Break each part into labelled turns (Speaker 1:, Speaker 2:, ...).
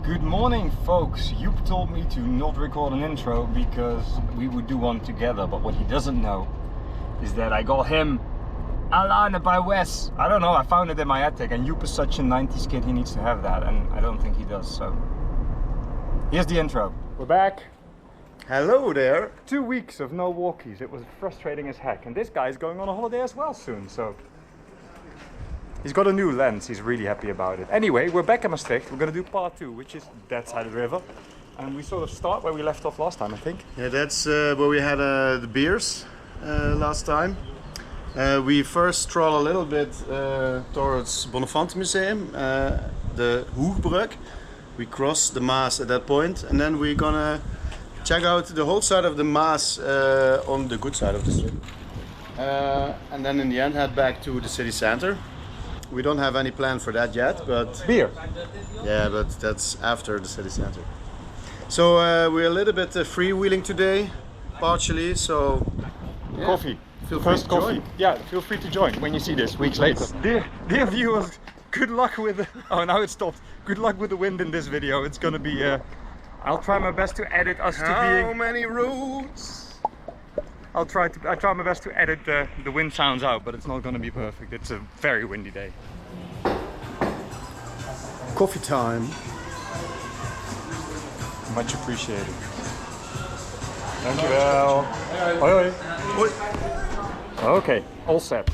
Speaker 1: Good morning, folks. Joep told me to not record an intro because we would do one together, but what he doesn't know is that I got him Alana by Wes. I don't know, I found it in my attic, and Joep is such a 90s kid, he needs to have that, and I don't think he does, so here's the intro. We're back.
Speaker 2: Hello there.
Speaker 1: 2 weeks of no walkies. It was frustrating as heck, and this guy's going on a holiday as well soon, so he's got a new lens, he's really happy about it. Anyway, we're back at Maastricht. We're gonna do part 2, which is that side of the river. And we sort of start where we left off last time, I think.
Speaker 2: Yeah, that's where we had the beers last time. We first stroll a little bit towards Bonnefante Museum, the Hoogbrug. We cross the Maas at that point, and then we're gonna check out the whole side of the Maas on the good side of the street. And then in the end head back to the city center. We don't have any plan for that yet, but
Speaker 1: Beer.
Speaker 2: yeah, but that's after the city center. So we're a little bit freewheeling today, partially. So yeah.
Speaker 1: Coffee.
Speaker 2: Feel
Speaker 1: First
Speaker 2: free to
Speaker 1: coffee.
Speaker 2: join.
Speaker 1: Yeah, feel free to join when you see this weeks later. Dear viewers, good luck with the... Oh, now it stopped. Good luck with the wind in this video. It's gonna be... I'll try my best to edit us to being...
Speaker 2: How many roads?
Speaker 1: I try my best to edit the wind sounds out, but it's not gonna be perfect. It's a very windy day.
Speaker 2: Coffee time.
Speaker 1: Much appreciated. Dankjewel. Hoi hoi.
Speaker 2: Hoi.
Speaker 1: Okay, all set.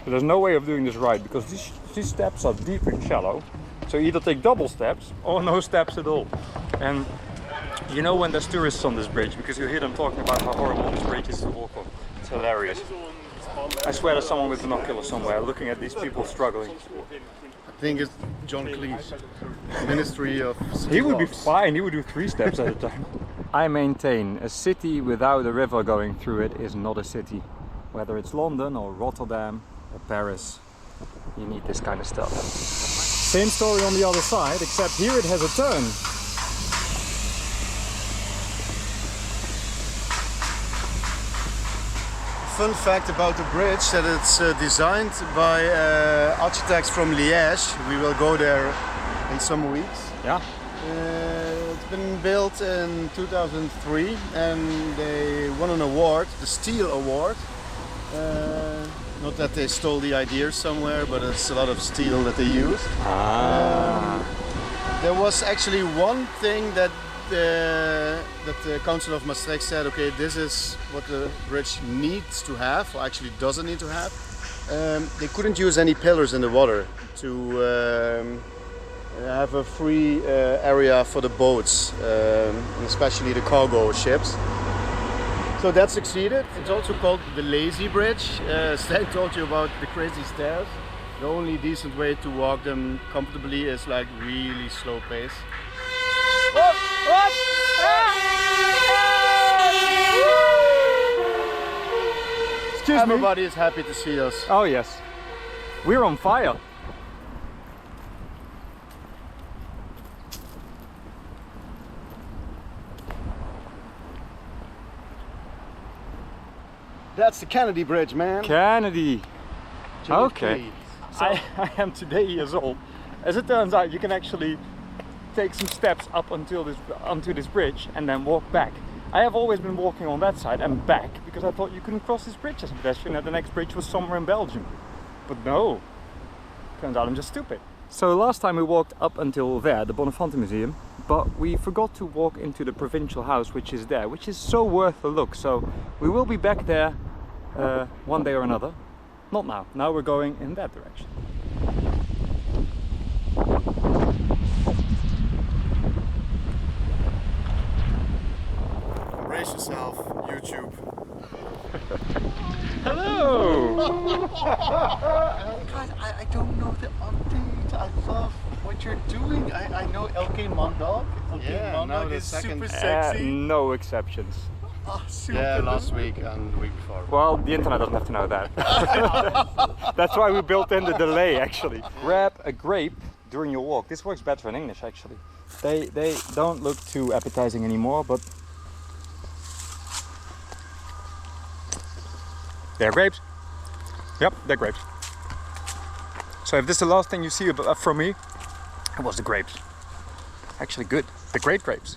Speaker 1: But there's no way of doing this right because these steps are deep and shallow. So either take double steps or no steps at all. And you know when there's tourists on this bridge, because you hear them talking about how horrible this bridge is to walk on. It's hilarious. I swear there's someone with binoculars somewhere looking at these people struggling.
Speaker 2: I think it's John Cleese, Ministry of City
Speaker 1: He would be
Speaker 2: Walks.
Speaker 1: fine, he would do 3 steps at a time. I maintain a city without a river going through it is not a city. Whether it's London or Rotterdam or Paris, you need this kind of stuff. Same story on the other side, except here it has a turn.
Speaker 2: Fun fact about the bridge that it's designed by architects from Liège. We will go there in some weeks.
Speaker 1: Yeah.
Speaker 2: It's been built in 2003 and they won an award, the Steel Award. Not that they stole the idea somewhere, but it's a lot of steel that they used. There was actually one thing that the Council of Maastricht said, okay, this is what the bridge needs to have, or actually doesn't need to have. They couldn't use any pillars in the water to have a free area for the boats, especially the cargo ships. So that succeeded. It's also called the Lazy Bridge. Stan told you about the crazy stairs. The only decent way to walk them comfortably is like really slow pace.
Speaker 1: Excuse me.
Speaker 2: Everybody is happy to see us.
Speaker 1: Oh yes, we're on fire.
Speaker 2: That's the Kennedy Bridge, man.
Speaker 1: Kennedy. Okay.
Speaker 2: So,
Speaker 1: I am today years old. As it turns out, you can actually take some steps up onto this bridge and then walk back. I have always been walking on that side and back because I thought you couldn't cross this bridge as a pedestrian and the next bridge was somewhere in Belgium. But no, turns out I'm just stupid. So last time we walked up until there, the Bonnefante Museum, but we forgot to walk into the provincial house which is there, which is so worth a look. So we will be back there one day or another. Not now. Now we're going in that direction.
Speaker 2: brace yourself, YouTube.
Speaker 1: Hello!
Speaker 3: God, I don't know the update. I love what you're doing. I know LK Mondog. LK
Speaker 2: Yeah, now
Speaker 3: Mondog
Speaker 2: the
Speaker 3: is
Speaker 2: second-
Speaker 3: super sexy.
Speaker 1: No exceptions.
Speaker 3: Oh, super.
Speaker 2: Yeah, last week and the week before.
Speaker 1: Well, the internet doesn't have to know that. That's why we built in the delay actually. Grab a grape during your walk. This works better in English actually. They don't look too appetizing anymore, but they're grapes. Yep, they're grapes. So if this is the last thing you see from me, it was the grapes. Actually good. The great grapes.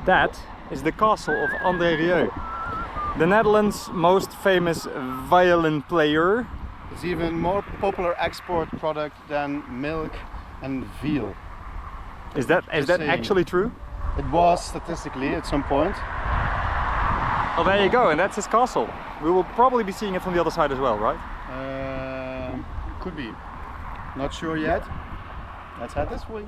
Speaker 1: That is the castle of André Rieu, the Netherlands' most famous violin player.
Speaker 2: It's even more popular export product than milk and veal.
Speaker 1: Is that
Speaker 2: saying.
Speaker 1: actually true?
Speaker 2: It was statistically at some point.
Speaker 1: Oh, there you go, and that's his castle. We will probably be seeing it from the other side as well, right?
Speaker 2: Could be. Not sure yet. Let's head this way.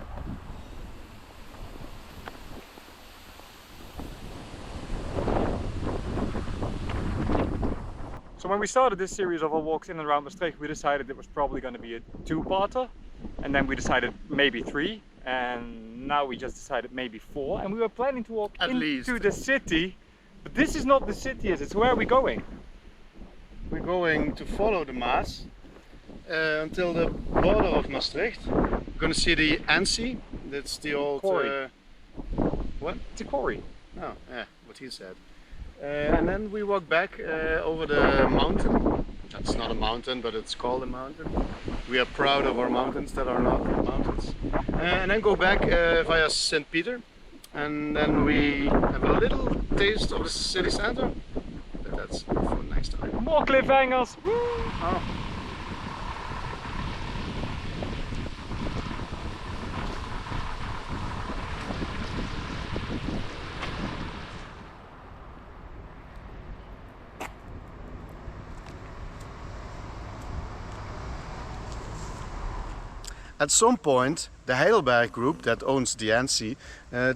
Speaker 1: So when we started this series of our walks in and around Maastricht, we decided it was probably going to be a two-parter, and then we decided maybe 3, and now we just decided maybe 4, and we were planning to walk into the city, but this is not the city, is it? So where are we going?
Speaker 2: We're going to follow the Meuse until the border of Maastricht. We're going to see the ENCI. That's the old
Speaker 1: Quarry.
Speaker 2: What?
Speaker 1: It's a quarry.
Speaker 2: No, yeah, what he said. And then we walk back over the mountain. That's not a mountain, but it's called a mountain. We are proud of our mountains that are not mountains. And then go back via St. Pieter. And then we have a little taste of the city center. But that's for next time.
Speaker 1: More cliffhangers! Woo!
Speaker 2: Oh. At some point, the Heidelberg group that owns the ENCI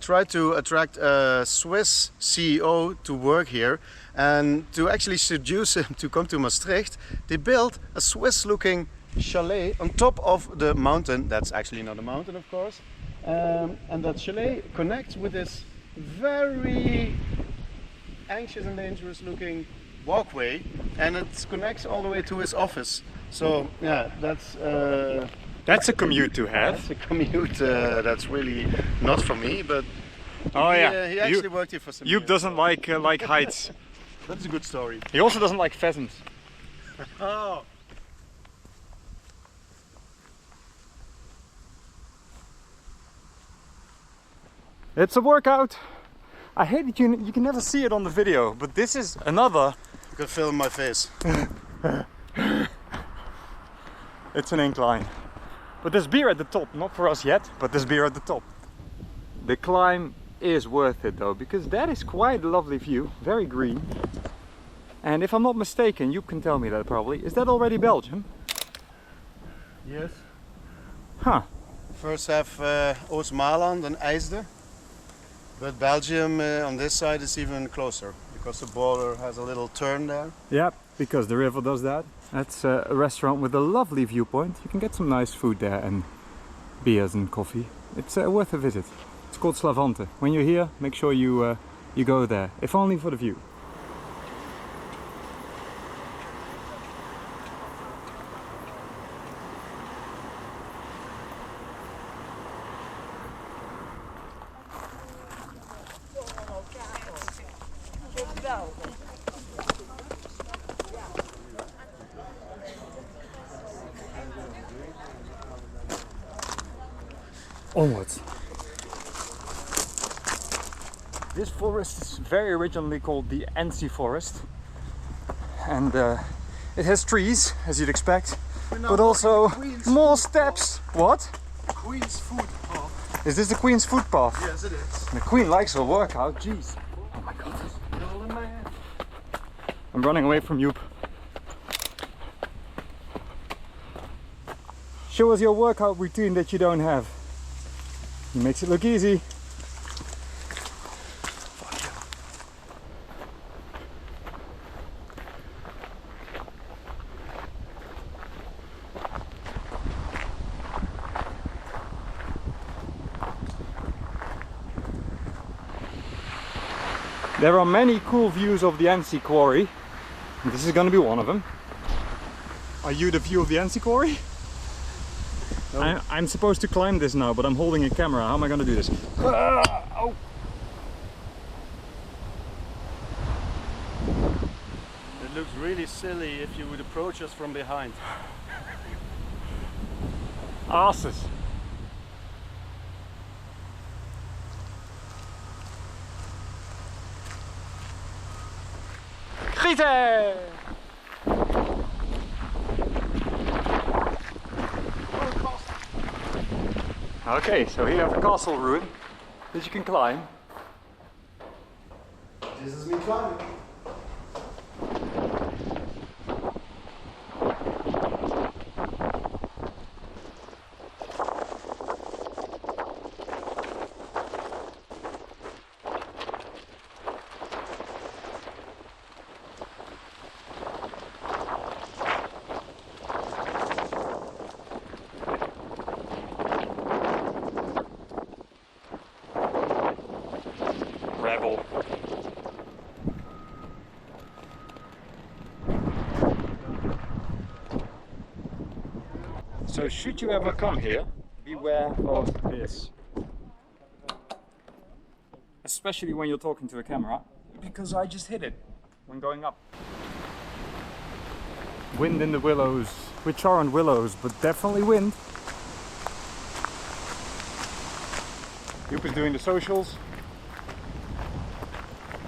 Speaker 2: tried to attract a Swiss CEO to work here, and to actually seduce him to come to Maastricht, they built a Swiss-looking chalet on top of the mountain. That's actually not a mountain, of course. And that chalet connects with this very anxious and dangerous looking walkway, and it connects all the way to his office. So yeah,
Speaker 1: That's a commute to have.
Speaker 2: that's a commute that's really not for me, but
Speaker 1: Oh yeah,
Speaker 2: he actually worked here for some
Speaker 1: Joop
Speaker 2: years.
Speaker 1: doesn't like heights.
Speaker 2: That's a good story.
Speaker 1: He also doesn't like pheasants.
Speaker 2: Oh.
Speaker 1: It's a workout. I hate it, you can never see it on the video, but this is another.
Speaker 2: You can film my face.
Speaker 1: It's an incline. But there's beer at the top, not for us yet, but there's beer at the top. The climb is worth it though, because that is quite a lovely view, very green. And if I'm not mistaken, you can tell me that probably, is that already Belgium?
Speaker 2: Yes.
Speaker 1: Huh.
Speaker 2: First have Oost-Maaland and IJsde, but Belgium on this side is even closer because the border has a little turn there.
Speaker 1: Yeah, because the river does that. That's a restaurant with a lovely viewpoint. You can get some nice food there and beers and coffee. It's worth a visit. It's called Slavante. When you're here, make sure you go there, if only for the view. Onwards. This forest is very originally called the ENCI forest, and it has trees, as you'd expect, but also more steps. What?
Speaker 2: Queen's footpath.
Speaker 1: Is this the Queen's footpath?
Speaker 2: Yes, it is.
Speaker 1: The Queen likes her workout, jeez. Oh my god.
Speaker 2: You
Speaker 3: still in my hand.
Speaker 1: I'm running away from you. Show us your workout routine that you don't have. He makes it look easy. There are many cool views of the ENCI quarry. And this is going to be one of them. Are you the view of the ENCI quarry? No. I'm supposed to climb this now, but I'm holding a camera. How am I going to do this? Oh.
Speaker 3: It looks really silly if you would approach us from behind.
Speaker 1: Asses. Gieten! Okay, so here you have a castle ruin that you can climb.
Speaker 2: This is me climbing.
Speaker 1: Rebel. So should you ever come here, beware of this. Especially when you're talking to a camera, because I just hit it when going up. Wind in the willows, which aren't willows, but definitely wind. Joep is doing the socials.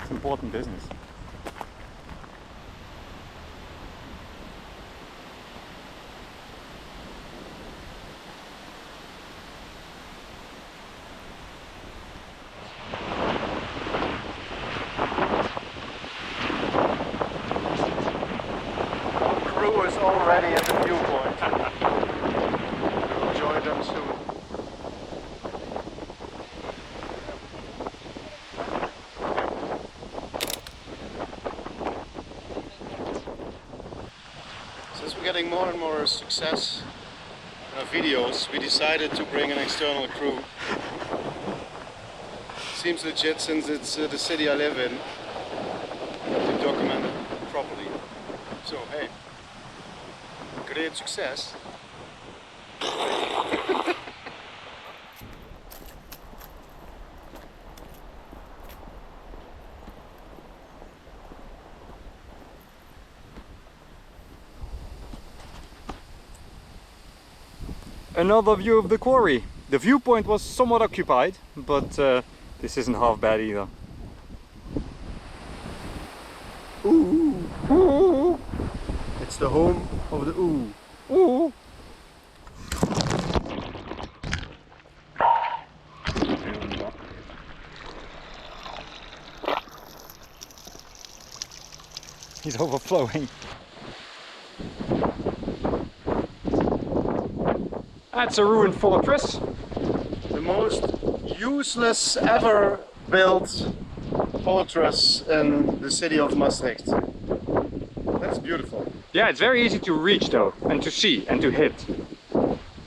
Speaker 1: It's important business.
Speaker 2: Crew is already at the viewpoint. We'll join them soon. Since we're getting more and more success in our videos, we decided to bring an external crew. Seems legit since it's the city I live in, to document it properly. So hey, great success.
Speaker 1: Another view of the quarry. The viewpoint was somewhat occupied, but this isn't half bad either.
Speaker 2: Ooh, ooh. It's the home of the ooh.
Speaker 1: Ooh. He's overflowing. That's a ruined fortress.
Speaker 2: The most useless ever built fortress in the city of Maastricht. That's beautiful.
Speaker 1: Yeah, it's very easy to reach though, and to see, and to hit.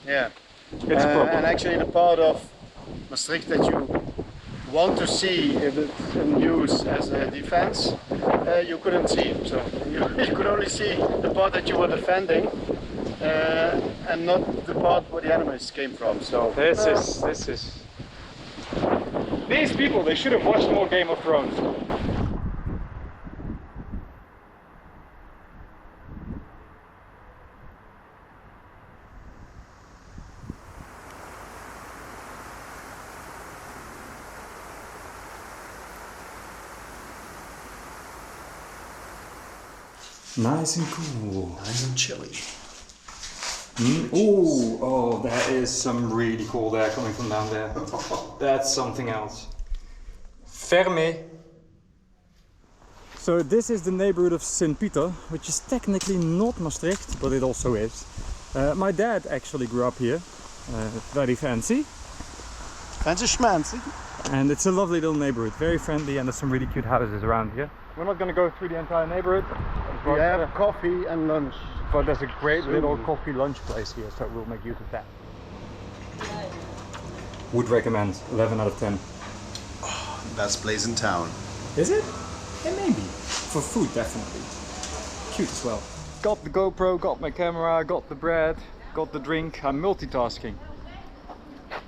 Speaker 2: Yeah.
Speaker 1: It's proper.
Speaker 2: And actually the part of Maastricht that you want to see if it's in use as a defense, you couldn't see. So you could only see the part that you were defending. And not the part where the enemies came from. So
Speaker 1: This is. These people, they should have watched more Game of Thrones. Nice and cool.
Speaker 2: nice and chilly.
Speaker 1: Ooh, oh, that is some really cold air coming from down there. That's something else. Fermé. So this is the neighborhood of St. Pieter, which is technically not Maastricht, but it also is. My dad actually grew up here, very fancy.
Speaker 2: Fancy schmancy.
Speaker 1: And it's a lovely little neighborhood, very friendly, and there's some really cute houses around here. We're not going to go through the entire neighborhood.
Speaker 2: We have coffee and lunch.
Speaker 1: But there's a great little coffee lunch place here, so we'll make use of that. Would recommend, 11 out of 10.
Speaker 2: Best place in town.
Speaker 1: Is it? Yeah, maybe. For food, definitely. Cute as well. Got the GoPro, got my camera, got the bread, got the drink. I'm multitasking.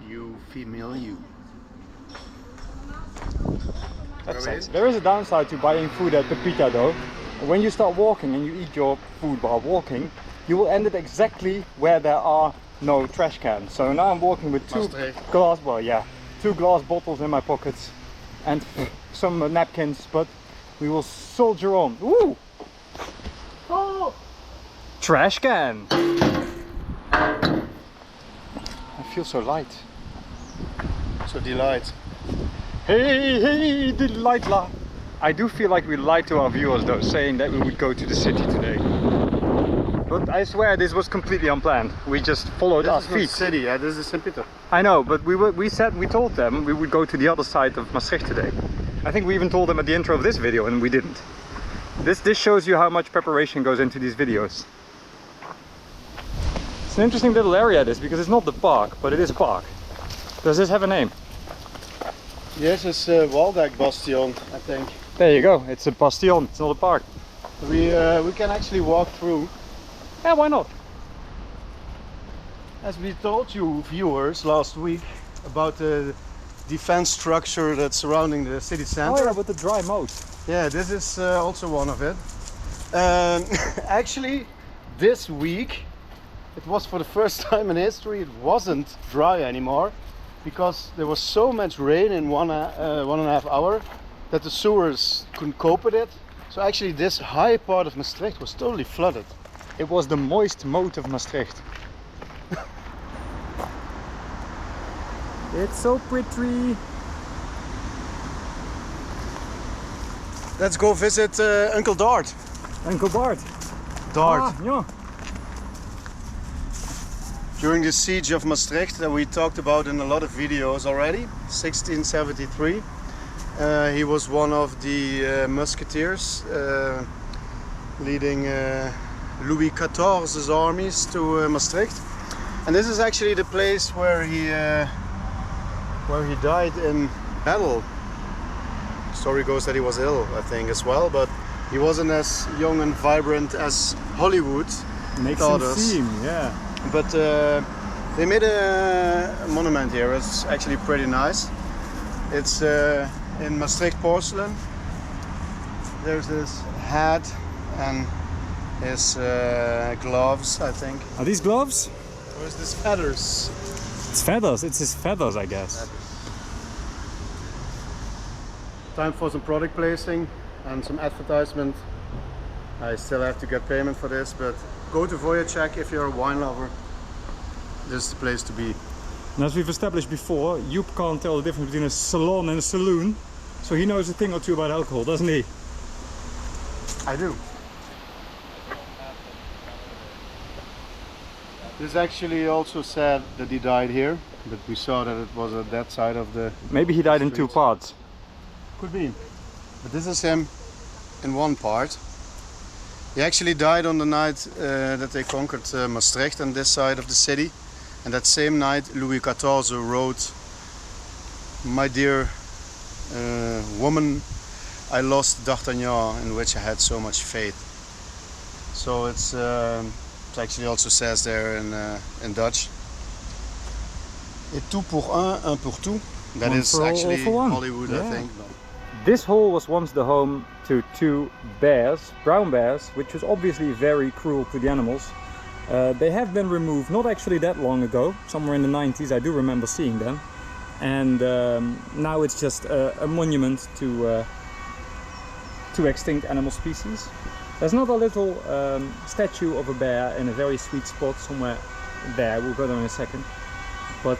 Speaker 2: You female, you.
Speaker 1: That's nice. There is a downside to buying food at Pepita though. When you start walking and you eat your food while walking, you will end it exactly where there are no trash cans. So now I'm walking with two glass bottles in my pockets and some napkins, but we will soldier on. Ooh! Oh! Trash can! I feel so light.
Speaker 2: So delight.
Speaker 1: Hey, delight la! I do feel like we lied to our viewers though, saying that we would go to the city today. But I swear this was completely unplanned. We just followed our feet.
Speaker 2: This is not city, yeah, this is St. Pieter.
Speaker 1: I know, but we told them we would go to the other side of Maastricht today. I think we even told them at the intro of this video and we didn't. This shows you how much preparation goes into these videos. It's an interesting little area this, because it's not the park, but it is a park. Does this have a name?
Speaker 2: Yes, it's Waldeck Bastion, I think.
Speaker 1: There you go, it's a bastion, it's not a park.
Speaker 2: We can actually walk through.
Speaker 1: Yeah, why not?
Speaker 2: As we told you viewers last week about the defense structure that's surrounding the city center.
Speaker 1: Oh yeah, with the dry moat.
Speaker 2: Yeah, this is also one of it. Actually, this week, it was for the first time in history, it wasn't dry anymore, because there was so much rain in one and a half hour that the sewers couldn't cope with it. So actually this high part of Maastricht was totally flooded.
Speaker 1: It was the moist moat of Maastricht. It's so pretty.
Speaker 2: Let's go visit Uncle Dart.
Speaker 1: Uncle Bart.
Speaker 2: Dart.
Speaker 1: Ah, yeah.
Speaker 2: During the siege of Maastricht that we talked about in a lot of videos already, 1673, he was one of the musketeers leading Louis XIV's armies to Maastricht, and this is actually the place where he died in battle. The story goes that he was ill, I think, as well, but he wasn't as young and vibrant as Hollywood
Speaker 1: Makes
Speaker 2: taught
Speaker 1: him
Speaker 2: us.
Speaker 1: seem, yeah.
Speaker 2: But they made a monument here. It's actually pretty nice. It's in Maastricht porcelain. There's this hat and his gloves, I think.
Speaker 1: Are these gloves?
Speaker 2: Or is this feathers?
Speaker 1: It's feathers, it's his feathers, I guess.
Speaker 2: Time for some product placing and some advertisement. I still have to get payment for this, but go to Boya check if you're a wine lover. This is the place to be.
Speaker 1: And as we've established before, Joep can't tell the difference between a salon and a saloon. So he knows a thing or two about alcohol, doesn't he?
Speaker 2: I do. This actually also said that he died here, but we saw that it was at that side of the...
Speaker 1: Maybe he died in
Speaker 2: street.
Speaker 1: 2 parts.
Speaker 2: Could be. But this is him in one part. He actually died on the night that they conquered Maastricht on this side of the city. And that same night Louis XIV wrote, "My dear woman, I lost D'Artagnan, in which I had so much faith." So it actually also says there in Dutch, "Et tout pour un pour tout." That
Speaker 1: One
Speaker 2: is
Speaker 1: for all,
Speaker 2: actually
Speaker 1: all for one.
Speaker 2: Hollywood,
Speaker 1: Yeah.
Speaker 2: I think.
Speaker 1: This hole was once the home to 2 bears, brown bears, which was obviously very cruel to the animals. They have been removed not actually that long ago, somewhere in the 90s, I do remember seeing them. And now it's just a monument to extinct animal species. There's not a little statue of a bear in a very sweet spot somewhere there, we'll go there in a second. But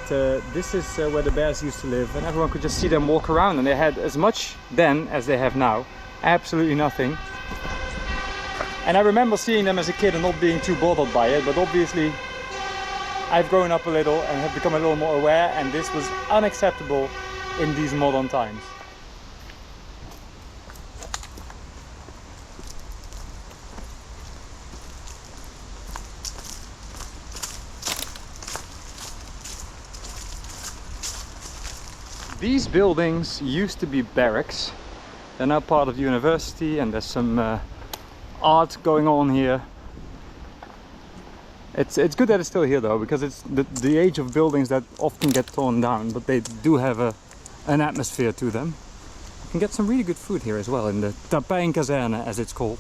Speaker 1: this is where the bears used to live, and everyone could just see them walk around, and they had as much then as they have now. absolutely nothing. And I remember seeing them as a kid and not being too bothered by it, but obviously I've grown up a little and have become a little more aware, and this was unacceptable in these modern times. These buildings used to be barracks. They're now part of the university, and there's some art going on here. It's good that it's still here though, because it's the age of buildings that often get torn down, but they do have an atmosphere to them. You can get some really good food here as well in the Ttartisan, as it's called.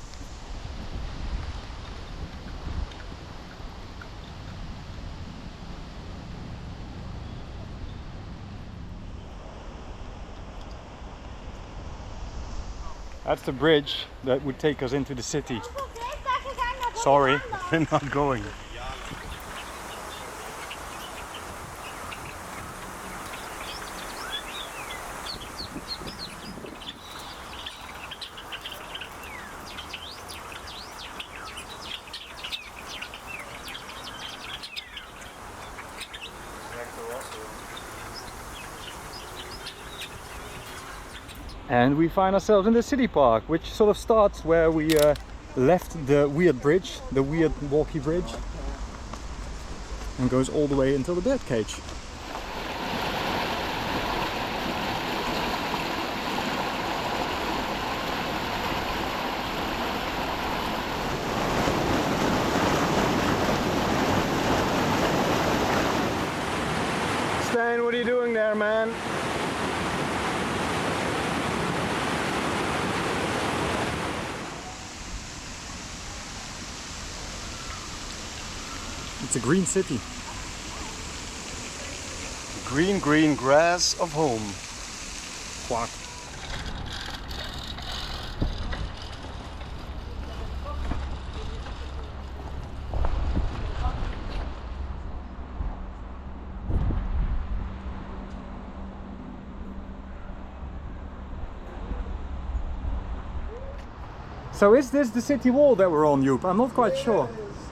Speaker 1: That's the bridge that would take us into the city. Sorry,
Speaker 2: We're not going.
Speaker 1: And we find ourselves in the city park, which sort of starts where we left the weird bridge, the weird walkie bridge, and goes all the way until the birdcage.
Speaker 2: Stijn, what are you doing there, man?
Speaker 1: It's a green city.
Speaker 2: Green, green grass of home.
Speaker 1: Quack. So is this the city wall that we're on, Joep? I'm not quite sure.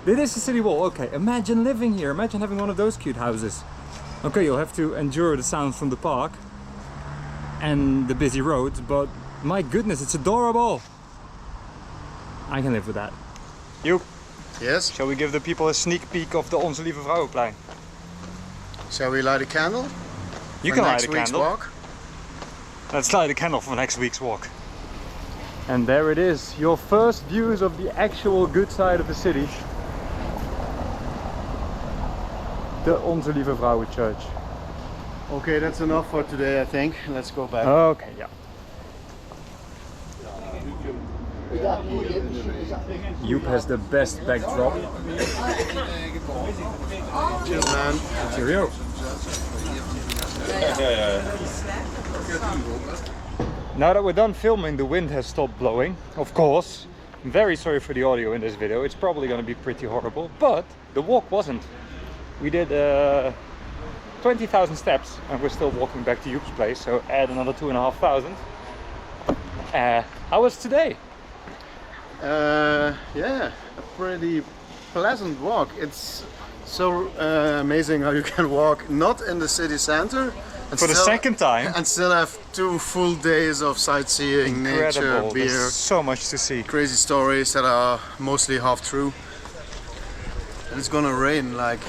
Speaker 1: It is the city wall, okay. Imagine living here, imagine having one of those cute houses. Okay, you'll have to endure the sounds from the park and the busy roads, but my goodness, it's adorable. I can live with that. Joep,
Speaker 2: Yes?
Speaker 1: shall we give the people a sneak peek of the Onze Lieve Vrouwenplein?
Speaker 2: Shall we light a candle?
Speaker 1: You
Speaker 2: for
Speaker 1: can light
Speaker 2: next
Speaker 1: a
Speaker 2: week's
Speaker 1: candle.
Speaker 2: walk?
Speaker 1: Let's light a candle for next week's walk. And there it is, your first views of the actual good side of the city. The Onze Lieve Vrouwen Church.
Speaker 2: Okay, that's enough for today, I think. Let's go back.
Speaker 1: Okay, yeah. Joep has the best backdrop.
Speaker 2: Cheers, man.
Speaker 1: Cheerio. Now that we're done filming, the wind has stopped blowing, of course. I'm very sorry for the audio in this video. It's probably going to be pretty horrible, but the walk wasn't. We did 20,000 steps and we're still walking back to Joep's place, so add another 2,500. How was today?
Speaker 2: Yeah, a pretty pleasant walk. It's so amazing how you can walk not in the city center and
Speaker 1: For the second time.
Speaker 2: and still have 2 full days of sightseeing, nature,
Speaker 1: Incredible.
Speaker 2: beer,
Speaker 1: There's so much to see.
Speaker 2: crazy stories that are mostly half true. And it's gonna rain like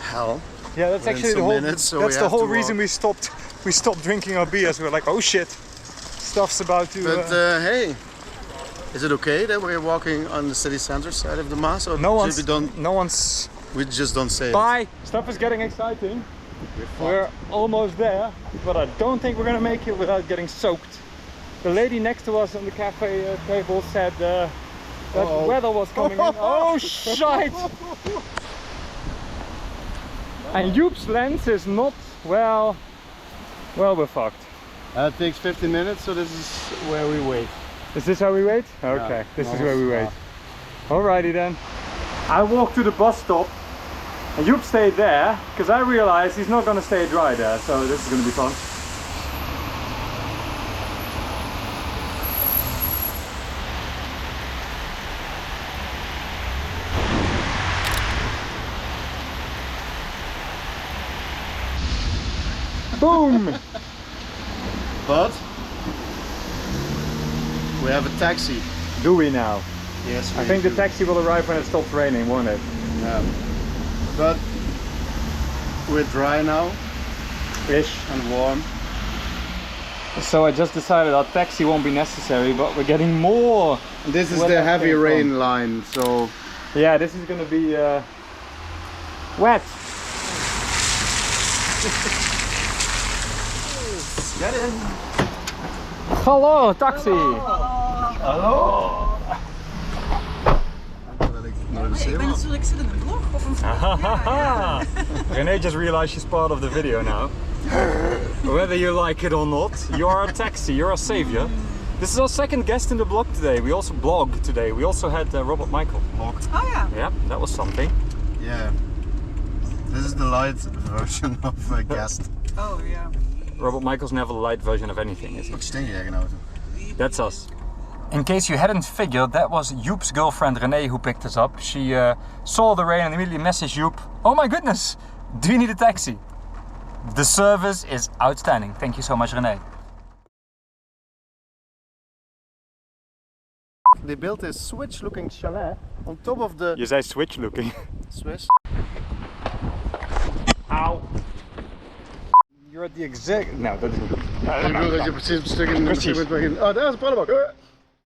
Speaker 2: hell.
Speaker 1: Yeah, that's
Speaker 2: Within
Speaker 1: actually the
Speaker 2: some
Speaker 1: whole.
Speaker 2: minutes, so
Speaker 1: that's
Speaker 2: we
Speaker 1: the
Speaker 2: have
Speaker 1: whole
Speaker 2: to
Speaker 1: reason
Speaker 2: walk.
Speaker 1: we stopped drinking our beers. We were like, oh shit, stuff's about to.
Speaker 2: But hey, is it okay that we're walking on the city center side of the Maas, or
Speaker 1: no
Speaker 2: should
Speaker 1: one's.
Speaker 2: we just don't say it?
Speaker 1: Bye. Stuff is getting exciting. We're almost there, but I don't think we're gonna make it without getting soaked. The lady next to us on the cafe table said that weather was coming in. Oh shite! And Joep's lens is not well. We're fucked.
Speaker 2: It takes 15 minutes, so this is where we wait.
Speaker 1: Is this how we wait? Okay, this is where we wait. Alrighty then. I walked to the bus stop and Joep stayed there because I realized he's not going to stay dry there, so this is going to be fun. Boom!
Speaker 2: But we have a taxi.
Speaker 1: Do we now?
Speaker 2: Yes,
Speaker 1: I think the taxi will arrive when it stops raining, won't it?
Speaker 2: Yeah. But we're dry now
Speaker 1: Ish.
Speaker 2: and warm.
Speaker 1: So I just decided our taxi won't be necessary, but we're getting more.
Speaker 2: This is
Speaker 1: Where
Speaker 2: the
Speaker 1: that
Speaker 2: heavy
Speaker 1: came
Speaker 2: rain
Speaker 1: from.
Speaker 2: line, so
Speaker 1: Yeah, this is gonna be wet.
Speaker 2: get in.
Speaker 1: Hello, taxi!
Speaker 2: Hallo.
Speaker 4: Ik ben natuurlijk zit in een blog of een vlog. Ja.
Speaker 1: Renee just realized she's part of the video now. Whether you like it or not, you're a taxi, you're a savior. This is our second guest in the blog today. We also blog today. We also had Robert Michael.
Speaker 2: Blog.
Speaker 4: Oh ja.
Speaker 1: Yeah, that was something.
Speaker 2: Yeah. This is the light version of a guest.
Speaker 4: Oh ja.
Speaker 1: Robert Michael's never the light version of anything, is he?
Speaker 2: Ook steen je eigen auto.
Speaker 1: That's us. In case you hadn't figured, that was Joop's girlfriend Renee who picked us up. She saw the rain and immediately messaged Joop, "Oh my goodness, do you need a taxi?" The service is outstanding. Thank you so much, Renee.
Speaker 2: They built a switch-looking chalet on top of the
Speaker 1: You say switch looking.
Speaker 2: Swiss.
Speaker 1: Ow. You're at the exact... No, dat is niet.
Speaker 2: Ik bedoel dat je precies op een stuk in
Speaker 1: Precies.
Speaker 2: moet beginnen. Oh, daar is een prullenbak.